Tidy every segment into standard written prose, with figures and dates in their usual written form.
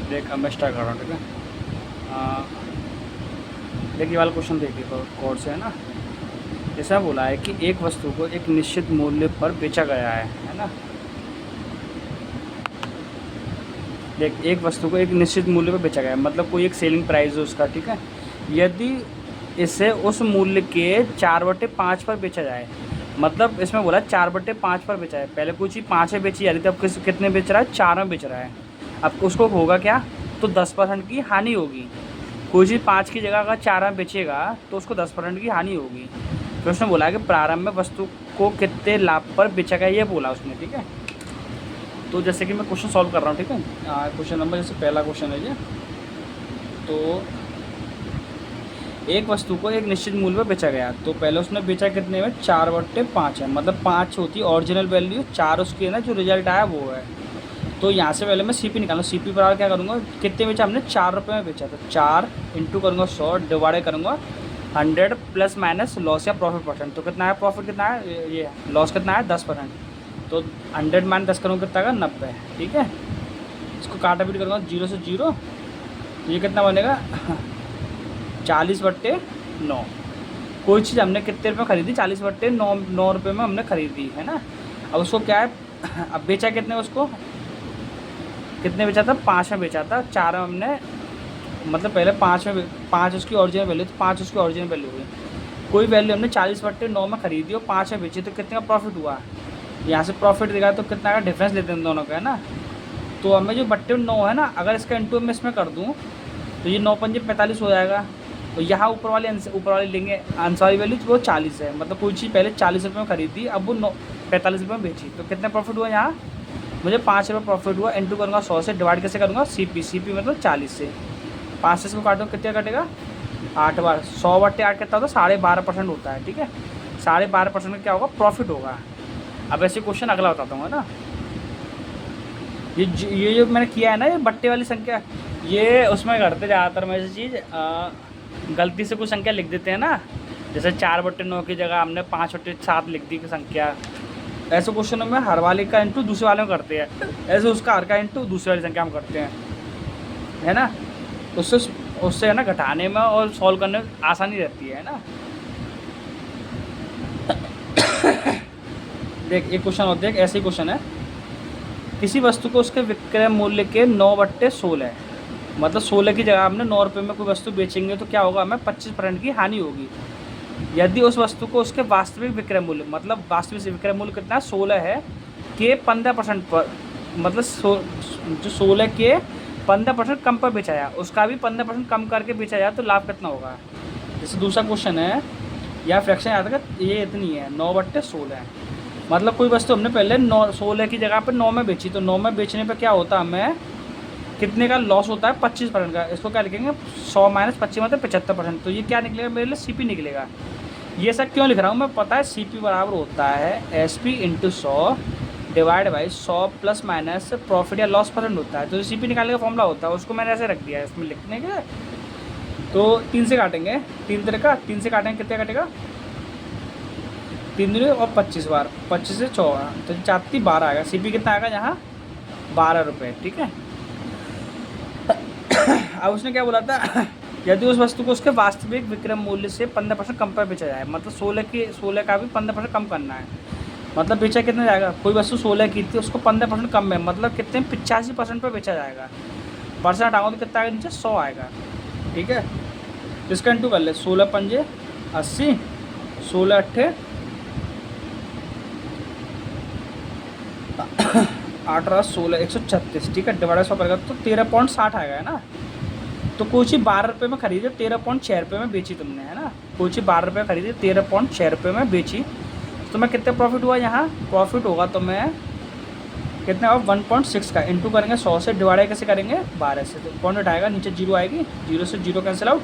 देख अब मैं स्टार्ट कर रहा हूँ, ठीक है। देखिए वाला क्वेश्चन देखिए कोड से, है ना। ऐसा बोला है कि एक वस्तु को एक निश्चित मूल्य पर बेचा गया है ना। देख, एक वस्तु को एक निश्चित मूल्य पर बेचा गया है, मतलब कोई एक सेलिंग प्राइस है उसका, ठीक है। यदि इसे उस मूल्य के 4/5 पर बेचा जाए, मतलब इसमें बोला 4/5 पर बेचा है। पहले कोई चीज़ 5 में बेची जा रही थी, अब कितने बेच रहा है, 4 में बेच रहा है। अब उसको होगा क्या, तो 10% की हानि होगी। कोई चीज़ 5 की जगह अगर 4 में बेचेगा तो उसको 10% की हानि होगी। तो उसने बोला कि प्रारंभ में वस्तु को कितने लाभ पर बेचा गया, ये बोला उसने, ठीक है। तो जैसे कि मैं क्वेश्चन सॉल्व कर रहा हूँ, ठीक है। क्वेश्चन नंबर, जैसे पहला क्वेश्चन है ये, तो एक वस्तु को एक निश्चित मूल्य पर बेचा गया, तो पहले उसने बेचा कितने में, 4/5 है, मतलब 5 होती है ओरिजिनल वैल्यू, 4 उसकी है ना जो रिजल्ट आया वो है। तो यहाँ से पहले मैं सीपी निकालूँ, सीपी बराबर क्या करूँगा, कितने बेचा हमने, 4 रुपये में बेचा, तो 4 इंटू करूँगा 100 डिवाइड करूँगा 100 प्लस माइनस लॉस या प्रॉफिट परसेंट। तो कितना है प्रॉफिट, कितना है ये लॉस, कितना है 10%। तो 100 माइनस 10 करूँगा कितना का 90, ठीक है। इसको काटा पीट करूँगा 0 से 0, ये कितना बनेगा 40/9। कोई चीज़ हमने कितने रुपये खरीदी, 40/9 रुपये में हमने खरीदी, है ना। अब उसको क्या है, अब बेचा कितने, उसको कितने बेचा था, 5 में बेचा था, 4 में हमने, मतलब पहले 5 में, 5 उसकी ओरिजिनल वैल्यू, तो 5 उसकी ओरिजिनल वैल्यू हुई। कोई वैल्यू हमने 40/9 में खरीदी और 5 में बेची, तो कितने का प्रॉफिट हुआ। यहाँ से प्रॉफिट दिखा तो कितना का डिफरेंस लेते हैं दोनों का, है ना। तो हमें जो 9 है ना, अगर इसका इंटू में इसमें कर दूँ तो ये 9×5 45 हो जाएगा। तो यहाँ ऊपर वाले लेंगे आंसर वाली वैल्यू, वो 40 है, मतलब कोई चीज़ पहले 40 रुपये में खरीदी, अब वो 45 रुपये में बेची, तो कितना प्रॉफिट हुआ यहाँ, मुझे 5 रुपये प्रॉफिट हुआ। इंटू करूँगा 100 से, डिवाइड कैसे करूँगा, सीपी मतलब 40 से, 5 से इसको काटूँ कितने कटेगा, 8 बार, 100/8 कितना होता है, 12.5% होता है, ठीक है। 12.5% में क्या होगा, प्रॉफिट होगा। अब ऐसे क्वेश्चन अगला बताता हूँ, है ना। ये जो मैंने किया है ना, ये बट्टे वाली संख्या, ये उसमें करते ज़्यादातर मैं ऐसी चीज़, गलती से कुछ संख्या लिख देते हैं ना, जैसे 4/9 की जगह हमने 5/7 लिख दी की संख्या। ऐसे क्वेश्चनों में हर वाले का इंटू दूसरे वाले में करते हैं, ऐसे उसका हर का इंटू दूसरे वाली संख्या में करते हैं, है ना। उससे उससे है ना घटाने में और सॉल्व करने में आसानी रहती है ना। देख एक क्वेश्चन और देख, ऐसे ही क्वेश्चन है, किसी वस्तु को उसके विक्रय मूल्य के 9/16, मतलब 16 की जगह हमने 9 रुपये में कोई वस्तु बेचेंगे तो क्या होगा, हमें 25% की हानि होगी। यदि उस वस्तु को उसके वास्तविक विक्रय मूल्य, मतलब वास्तविक विक्रय मूल्य कितना 16 है, के 15% पर, मतलब जो 16 के 15% कम पर बेचा जाए, उसका भी 15% कम करके बेचा जाए तो लाभ कितना होगा। जैसे दूसरा क्वेश्चन है, या फ्रैक्शन याद रखा, ये इतनी है 9/16, मतलब कोई वस्तु हमने पहले 16 की जगह पर 9 में बेची, तो 9 में बेचने पर क्या होता है, हमें कितने का लॉस होता है, 25% का। इसको क्या लिखेंगे, 100 माइनस 25 मतलब 75%। तो ये क्या निकलेगा मेरे लिए, सीपी निकलेगा। ये सब क्यों लिख रहा हूँ मैं, पता है सीपी बराबर होता है SP into 100 divide by 100 plus minus profit या लॉस परसेंट होता है। तो सीपी निकालने का फॉर्मूला होता है, उसको मैंने ऐसे रख दिया है इसमें लिखने के। तो 3 से काटेंगे, 3 तरह का 3 से काटेंगे, कितने काटेगा, 3 दिन और 25 बार, 25 से 14, तो 4×3=12 आएगा। सीपी कितना आएगा यहाँ, 12 रुपये, ठीक है। अब उसने क्या बोला था, यदि उस वस्तु को उसके वास्तविक विक्रय मूल्य से 15% कम पर बेचा जाए, मतलब 16 का भी 15% कम करना है, मतलब बेचा कितना जाएगा, कोई वस्तु 16 की थी उसको 15% कम है, मतलब कितने 85% पर बेचा जाएगा। परसेंट हटाऊंगा तो कितना आएगा नीचे, 100 आएगा, ठीक है। इसका इंटू कर ले, 16×5 80, 16×8 18, 16 136, ठीक है, डिवाइड 100 करेगा तो 13.60 आएगा, है ना। तो कोई चीज़ 12 रुपये में खरीदी, 13.6 रुपये में बेची तुमने, है ना। कोई चीज़ 12 रुपये खरीदी, 13.6 रुपये में बेची, तो मैं कितने प्रॉफिट हुआ यहाँ, प्रॉफिट होगा तो मैं कितना होगा 1.6 का, इंटू करेंगे 100 से, डिवाइड कैसे करेंगे 12 से, तो पॉइंट उठाएगा, नीचे 0 आएगी, 0 से 0 कैंसिल आउट,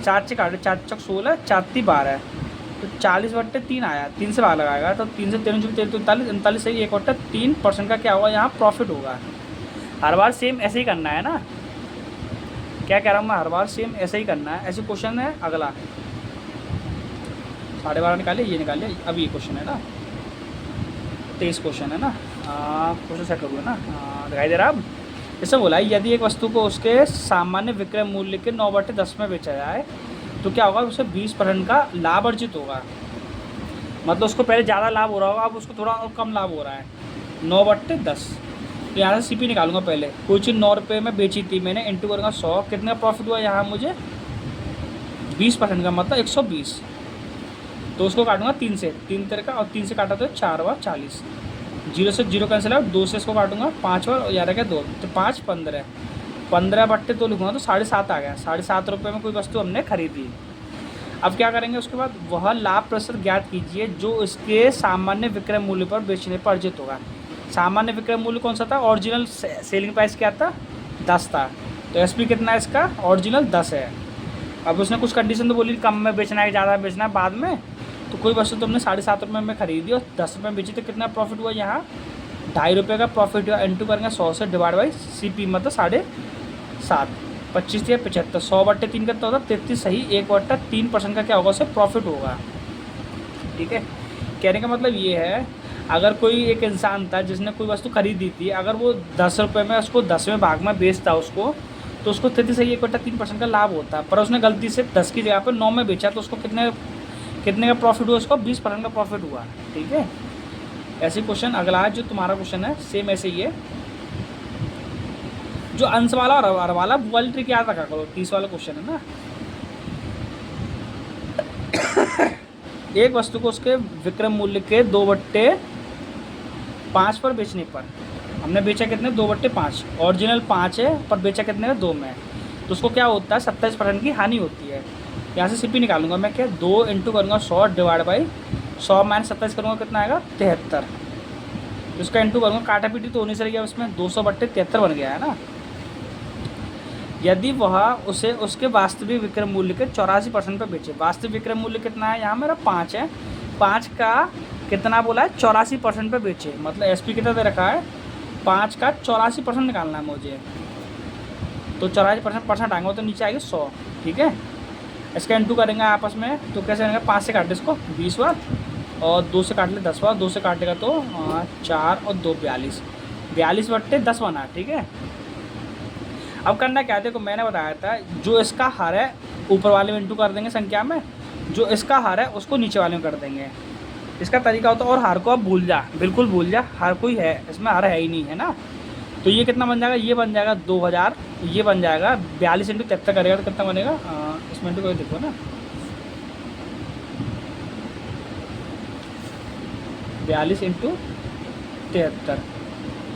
4 से काटे, 4×4 16, 4×3=12, तो 40/3 आया, 3 से 12 लगाएगा तो 3 से 3 39, 39 से 1/3% का क्या होगा यहाँ प्रॉफिट होगा। हर बार सेम ऐसे ही करना है ना, क्या कह रहा हूँ मैं, हर बार सेम ऐसे ही करना है। ऐसे क्वेश्चन है अगला, 12.5 निकालिए, ये निकालिए, अब ये क्वेश्चन है ना, 23 क्वेश्चन है ना, क्वेश्चन सेट हो गया ना, दिखाई दे रहा अब। इसमें बोला है यदि एक वस्तु को उसके सामान्य विक्रय मूल्य के 9/10 में बेचा जाए तो क्या होगा, उसे 20% का लाभ अर्जित होगा। मतलब उसको पहले ज़्यादा लाभ हो रहा होगा, अब उसको थोड़ा और कम लाभ हो रहा है, 9/10। तो यहाँ से सीपी निकालूंगा। पहले कोई चीज़ 9 रुपये में बेची थी मैंने, इंटू करूँगा 100, कितना प्रॉफिट हुआ यहाँ मुझे 20% का, मतलब 120। तो उसको काटूंगा 3 से, 3 तेरे का, और 3 से काटा तो 4 बार 40, 0 से 0 कैंसिल आउट, 2 से इसको काटूंगा 5 बार, और यार क्या 2, तो 5 15, 15/2 लिखूँगा तो 7.5 आ गया। 7.5 रुपये में कोई वस्तु हमने खरीदी। अब क्या करेंगे, उसके बाद वह लाभ प्रतिशत ज्ञात कीजिए जो इसके सामान्य विक्रय मूल्य पर बेचने पर अर्जित होगा। सामान्य विक्रय मूल्य कौन सा था, ओरिजिनल सेलिंग प्राइस क्या था, 10 था। तो एसपी कितना है इसका, ओरिजिनल 10 है। अब उसने कुछ कंडीशन तो बोली, कम में बेचना है ज़्यादा बेचना है बाद में। तो कोई वस्तु तुमने 7.5 रुपये में खरीदी और 10 रुपये में बेची, तो कितना प्रॉफिट हुआ यहाँ, 2.5 रुपये का प्रॉफिट हुआ। इंटू करेंगे 100 से, डिवाइड बाई सीपी, मतलब 7.5, 25 या 75, 100/3 कितना होता है 33, सही। 1/3% का क्या होगा, उसे प्रॉफिट होगा। ठीक है, कहने का मतलब ये है, अगर कोई एक इंसान था जिसने कोई वस्तु खरीदी थी, अगर वो 10 रुपये में उसको 10वें भाग में बेचता उसको, तो उसको 33 सही 1/3% का लाभ होता। पर उसने गलती से 10 की जगह पर 9 में बेचा, तो उसको कितने का प्रॉफिट हुआ, उसको 20% का प्रॉफिट हुआ। ठीक है, ऐसे क्वेश्चन अगला है जो तुम्हारा क्वेश्चन है, सेम ऐसे ही है। जो अंश वाला और हर वाला वाली ट्रिक याद रखा करो, 30 वाला क्वेश्चन है ना। एक वस्तु को उसके विक्रय मूल्य के 2/5 पर बेचने पर, हमने बेचा कितने, 2/5, ओरिजिनल 5 है पर बेचा कितने में, 2 में, तो उसको क्या होता है 27% की हानि होती है। यहाँ से सीपी निकालूंगा मैं, क्या 2 इंटू करूँगा 100 डिवाइड बाई 100 माइनस 27 करूँगा, कितना आएगा 73। तो इसका इंटू करूँगा, काटा पीटी तो होनी चाहिए उसमें, 200/73 बन गया है ना। यदि वह उसे उसके वास्तविक विक्रय मूल्य के 84% पर बेचे, वास्तविक विक्रय मूल्य कितना है यहाँ मेरा 5 है, 5 का कितना बोला है 84% पर बेचे, मतलब एसपी कितना दे रखा है 5 का 84% निकालना है मुझे। तो 84% आएंगे तो नीचे आएगी 100। ठीक है, इसका इंटू करेंगे आपस में, तो कैसे करेंगे, 5 से काट ले इसको 20 बार, और 2 से काट ले 10 बार, 2 से काटेगा तो 4 और 2 42, 42/10 बना। ठीक है, अब करना क्या है, देखो मैंने बताया था, जो इसका हर है ऊपर वाले में इंटू कर देंगे संख्या में, जो इसका हर है उसको नीचे वाले में कर देंगे। इसका तरीका होता है, और हर को आप भूल जा, बिल्कुल भूल जा, हर कोई है इसमें, हर है ही नहीं है ना। तो ये कितना बन जाएगा, ये बन जाएगा 2000, ये बन जाएगा 42 × 73 करेगा तो कितना बनेगा, इसमें इंटू करके देखो ना, 42 × 73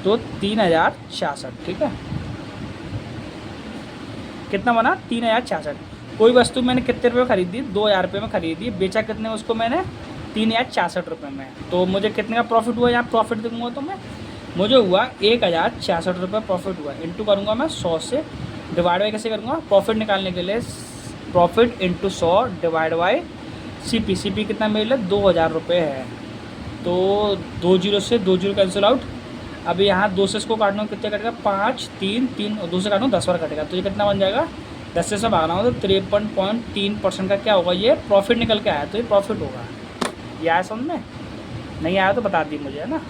तो 3066। ठीक है, कितना बना 3066। कोई वस्तु मैंने कितने रुपये में खरीदी, 2000 रुपये में खरीदी, बेचा कितने उसको मैंने 3066 रुपये में। तो मुझे कितने का प्रॉफिट हुआ, यहाँ प्रॉफिट देखूँगा तो मैं, मुझे हुआ 1066 रुपये प्रॉफिट हुआ। इंटू करूँगा मैं 100 से, डिवाइड बाई कैसे करूँगा, प्रॉफिट निकालने के लिए profit into 100 divide by CP, CP कितना मेरे लिए 2000 रुपये है। तो 2 0 से 2 0 कैंसिल आउट। अभी यहाँ 2 से इसको काटना कितने कटेगा, 5 3 3 और 2 से काटना 10 बार कटेगा, तो ये कितना बन जाएगा, 10 से भागना हो तो 53.3% का क्या होगा, ये प्रॉफिट निकल के आया, तो ये प्रॉफिट होगा। ये आया समझ में, नहीं आया तो बता दी मुझे, है ना।